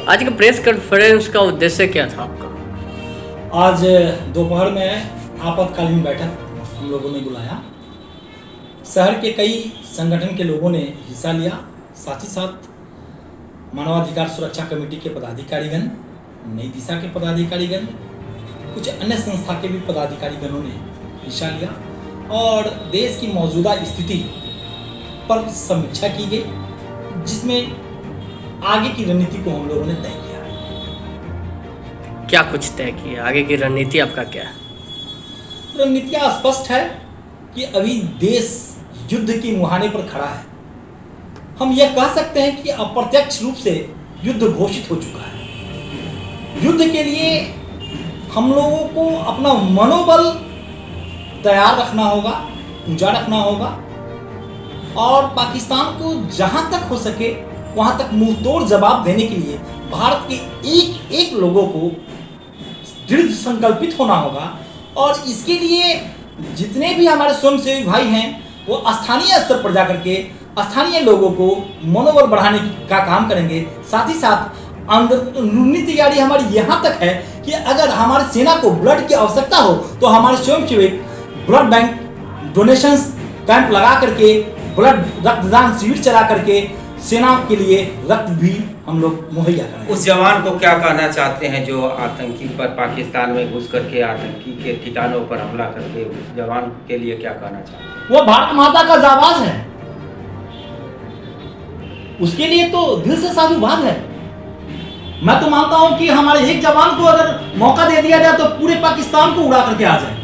आज के press conference का उद्देश्य क्या था आपका? आज दोपहर में आपातकालीन बैठक हम लोगों ने बुलाया। शहर के कई संगठन के लोगों ने हिस्सा लिया, साथ ही साथ मानवाधिकार सुरक्षा कमेटी के पदाधिकारीगण, नई दिशा के पदाधिकारीगण, कुछ अन्य संस्था के भी पदाधिकारीगणों ने हिस्सा लिया और देश की मौजूदा स्थिति पर समीक्षा की गई, जिसमें आगे की रणनीति को हम लोगों ने तय किया। क्या कुछ तय किया? आगे की रणनीति आपका क्या है? रणनीतियाँ स्पष्ट है कि अभी देश युद्ध की मुहाने पर खड़ा है। हम यह कह सकते हैं कि अप्रत्यक्ष रूप से युद्ध घोषित हो चुका है। युद्ध के लिए हम लोगों को अपना मनोबल तैयार रखना होगा, ऊंचा रखना होगा और पाकिस्तान को जहां तक हो सके वहां तक मुंह तोड़ जवाब देने के लिए भारत के एक एक लोगों को दृढ़ संकल्पित होना होगा। और इसके लिए जितने भी हमारे स्वयंसेवी भाई हैं वो स्थानीय स्तर पर जाकर के स्थानीय लोगों को मनोबल बढ़ाने का काम करेंगे। साथ ही साथ अंदरूनी तैयारी हमारी यहाँ तक है कि अगर हमारी सेना को ब्लड की आवश्यकता हो तो हमारे स्वयंसेवक ब्लड बैंक डोनेशंस कैंप लगा करके, ब्लड रक्तदान शिविर चला करके सेना के लिए रक्त भी हम लोग मुहैया करें। उस जवान को क्या कहना चाहते हैं जो आतंकी पर पाकिस्तान में घुस करके आतंकी के ठिकानों पर हमला करके, उस जवान के लिए क्या कहना चाहते हैं? वो भारत माता का जाबाज है, उसके लिए तो दिल से साधुवाद है। मैं तो मानता हूं कि हमारे एक जवान को अगर मौका दे दिया जाए तो पूरे पाकिस्तान को उड़ा करके आ जाए।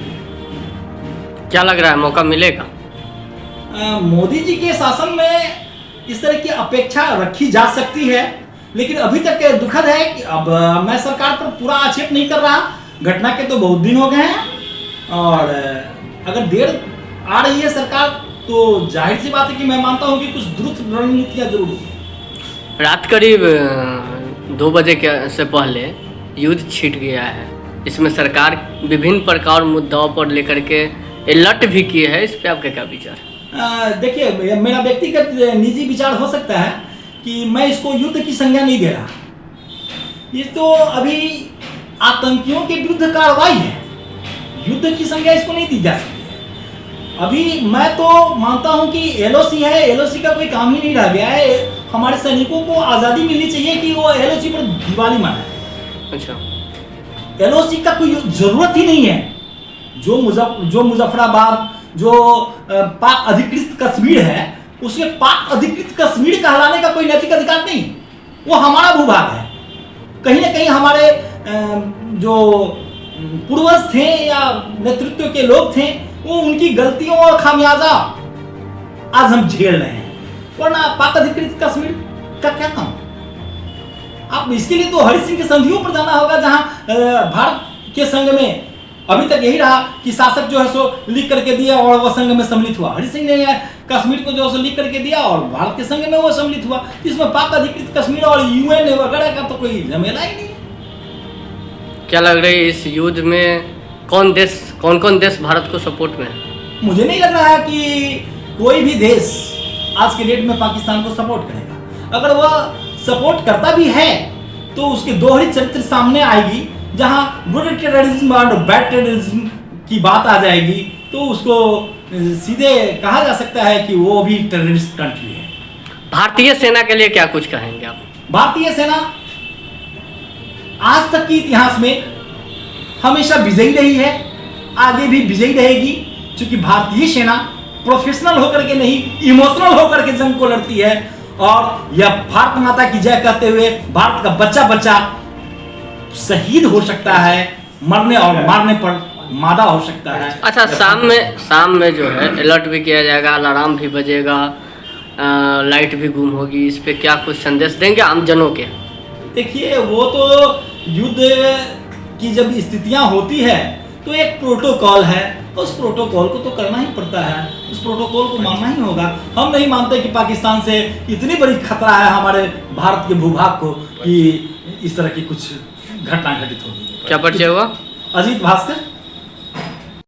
क्या लग रहा है, मौका मिलेगा? मोदी जी के शासन में इस तरह की अपेक्षा रखी जा सकती है, लेकिन अभी तक दुखद है कि अब मैं सरकार पर पूरा आक्षेप नहीं कर रहा। घटना के तो बहुत दिन हो गए हैं और अगर देर आ रही है सरकार तो जाहिर सी बात है कि मैं मानता हूं कि कुछ दुरुस्त रणनीतियां जरूर होगी। रात करीब 2 बजे से पहले युद्ध छिड़ गया है। इसमें सरकार विभिन्न प्रकार मुद्दाओं पर लेकर के अलर्ट भी किए है। इस पर आपका क्या विचार? देखिए, मेरा व्यक्तिगत निजी विचार हो सकता है कि मैं इसको युद्ध की संज्ञा नहीं दे रहा। ये तो अभी आतंकियों के विरुद्ध कार्रवाई है, युद्ध की संज्ञा इसको नहीं दी जा सकती है। अभी मैं तो मानता हूं कि एलओसी है, एलओसी का कोई काम ही नहीं रह गया है। हमारे सैनिकों को आज़ादी मिलनी चाहिए कि वो एलओसी पर दिवाली मनाए। अच्छा, एलओसी का कोई जरूरत ही नहीं है। जो मुजफ्फराबाद, जो पाक अधिकृत कश्मीर है, उसके पाक अधिकृत कश्मीर कहलाने का कोई नैतिक अधिकार नहीं। वो हमारा भूभाग है। कहीं ना कहीं हमारे जो पूर्वज थे या नेतृत्व के लोग थे, वो उनकी गलतियों और खामियाजा आज हम झेल रहे हैं, वरना पाक अधिकृत कश्मीर का क्या काम? आप इसके लिए तो हरि सिंह की संधियों पर जाना होगा, जहां भारत के संग में अभी तक यही रहा कि शासक जो है सो लिख करके दिया और वह संघ में सम्मिलित हुआ। हरि सिंह ने कश्मीर को जो है सो लिख करके दिया और भारत के संघ में वो सम्मिलित हुआ। इसमें पाक अधिकृत कश्मीर और यूएन वगैरह का तो कोई झमेला ही नहीं। क्या लग रहा है इस युद्ध में कौन कौन देश भारत को सपोर्ट में है? मुझे नहीं लग रहा है कि कोई भी देश आज के डेट में पाकिस्तान को सपोर्ट करेगा। अगर वह सपोर्ट करता भी है तो उसके दोहरी चरित्र सामने आएगी, जहां गुड टेररिज्म और बैड टेररिज्म की बात आ जाएगी तो उसको सीधे कहा जा सकता है कि वो भी टेररिस्ट कंट्री है। भारतीय सेना के लिए क्या कुछ कहेंगे आप? भारतीय सेना आज तक के इतिहास में हमेशा विजयी रही है, आगे भी विजयी रहेगी, क्योंकि भारतीय सेना प्रोफेशनल होकर के नहीं, इमोशनल होकर के जंग को लड़ती है। और यह भारत माता की जय कहते हुए भारत का बच्चा बच्चा शहीद हो सकता है, मरने और मारने पर मादा हो सकता है। अच्छा, शाम में जो है अलर्ट भी किया जाएगा, अलार्म भी बजेगा, लाइट भी गुम होगी। इस पे क्या कुछ संदेश देंगे आम जनों के? देखिए, वो तो युद्ध की जब स्थितियां होती है तो एक प्रोटोकॉल है, उस प्रोटोकॉल को तो करना ही पड़ता है, उस प्रोटोकॉल को मानना ही होगा। हम नहीं मानते कि पाकिस्तान से इतनी बड़ी खतरा है हमारे भारत के भूभाग को कि इस तरह की कुछ घटना घटित होगी। क्या परिचय हुआ? अजीत भास्कर।